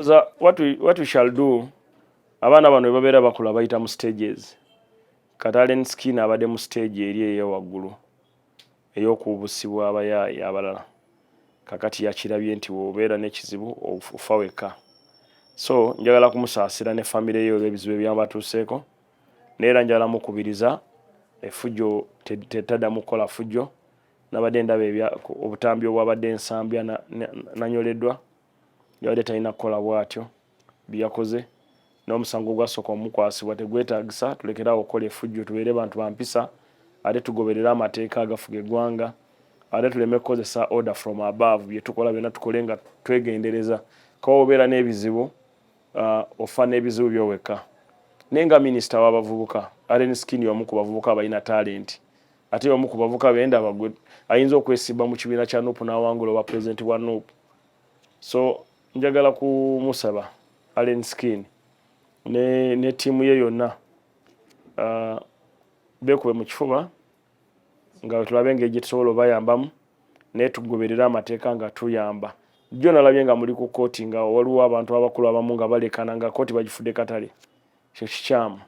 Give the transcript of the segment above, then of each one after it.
What we shall do, abaana bano babeera bakula bayita mu stages. Katalen Skin abadde mu stage eri eyowaggulu ey'okubusibwa abayaaye abalala. Kakati yakirabye nti bw'obeera n'ekizibu ofa wekka. So njagala kumusaasira ne famire ye olw'ebizibu ebyabatuuseeko, neera njagala mukubiriza effujjo tetaddamu kukola ffujjo. Nabadde ndaba obutambi obwabadde ensambya nanyoleddwa yabadde talina kukola bw'atyo byakoze, n'omusango gwasooka omukwasibwa tegwetaagisa. Tulekeraawo okukola effujjo, tubeere bantu bampisa ate tugoberere amateeka agafuga eggwanga, ate tuleme kukozesa order from above. Bye tukola byonna tukole nga twegendereza. Ko obeera n'ebizibu ofa n'ebizibu byowekka. Nenga minisita w'abavubuka Allen Skin y'omu ku bavubuka abalina talenti, ate y'omu ku bavubuka bendaba ayinza okwesimba mu kibiina kya NUP n'awangula obwa pulezidenti wa NUP. So njagala kumusaba Allen Skin ne ttiimu ye yonna beekube mu kifuba nga tulabe engeri gye tusobola obayambamu, naye tugoberera amateeka nga tuyamba. Jjo nalabye nga muli ku kkooti nga waliwo abantu abakulu abamu nga balekana nga kkooti bagifudde katale. Kyo kikyamu.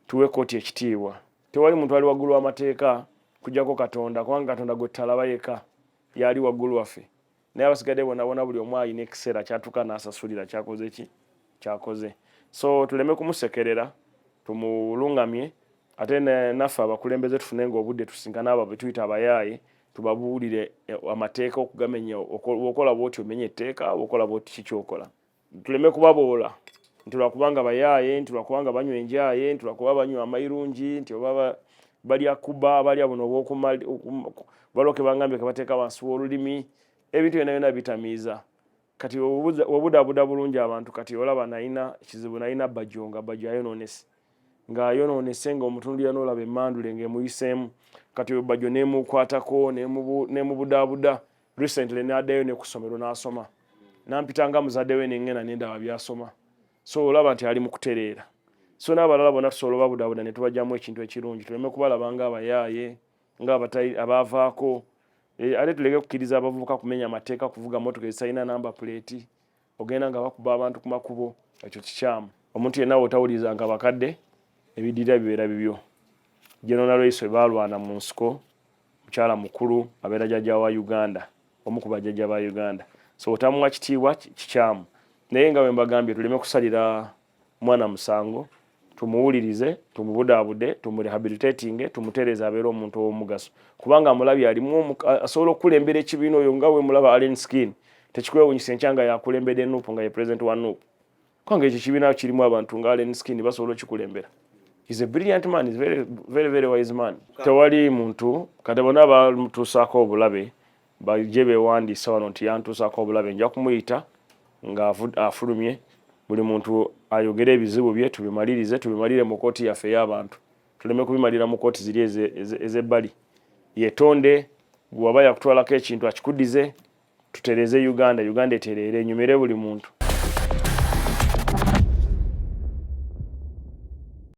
Tuwe kkooti ekitiibwa. Tewali muntu ali waggulu w'amateeka kujjako Katonda, kubanga Katonda gwe tutalaba yekka yali waggulu waffe. Naye abasigadde bonna buli omu alina ekiseera kyatuuka n'asasulira kyakoze ki kyakoze. So tuleme kumusekerera, tumulungamye, ate naffe abakulembeze tufunenga obudde tusinkana abo be tuyita abayaaye, tubabuulire amateeka okugamenya. Okola bw'oti omenya etteeka, okola bw'oti kikyokola. Tuleme kubaboola nti lwakubanga bayaaye, nti lwakubanga banywa enjaaye, nti lwakuba banywa amayirungi, nti oba balya kuba, balya buno baloke bangambye ke bateeka wansi w'olulimi. Ebintu byonna bitamiiza. Kati obudaabuda bulungi abantu, kati olaba nalina ekizibu, nalina Bajjo nga Bajjo ayonoonese. Ng'ayonoonese ng'omutunuulira n'olaba emmandule ng'emuyiseemu. Kati Bajjo n'emukwatako n'emubudaabuda. Recently n'addayo ne ku ssomero n'asoma. Nampita nga muzadde we n'engenda n'endaba by'asoma. So olaba nti ali mu kutereera. So n'abalala bonna tusobola obabudaabuda ne tubajjamu ekintu ekirungi. Tuleme kubalaba ng'abayaaye, ng'abavaako. Ate tuleke kukkiriza abavubuka kumenya amateeka, kuvuga mmotoka ezitalina namba puleeti, ogenda nga bakuba abantu ku makubo. Ekyo kikyamu. Omuntu yenna bw'otawuliriza nga bakadde, ebiddirira bibeera bibyo. General Loiso baalwana mu nsiko, mukyala mukulu abeera jjajja wa Uganda, omu ku bajjajja ba Uganda. So otamuwa kitiibwa kikyamu. Naye nga bwe mbagambye tuleme kusalira mwana musango, tumuwulirize, tumubudaabude, tumurehabilitating, tumutereeze abeere omuntu ow'omugaso. Kubanga amulabye alimu asobola okukulembera ekibiina oyo nga bwe mulaba Allen Skin. Tekikwewuunyisa enkya nga yakulembedde NUP nga ye president wa NUP. Kubanga ekyo ekibiina kirimu abantu nga Allen Skin basobola okikukulembera. He's a brilliant man, he's very, very, very wise man. Tewali muntu, kati bonna bamutuusaako obulabe, bajje beewandiisa wano nti yantuusaako obulabe, nja kumuyita nga afulumye. Buli muntu ayogere ebizibu bye, tubimalire mu kkooti yaffe ey'abantu. Tuleme kubimalira mu kkooti ziri ez'ebbali. Yeetonde, bw'aba yakutwalako ekintu akikuddize, tutereeze Uganda etereere, enyumire buli muntu.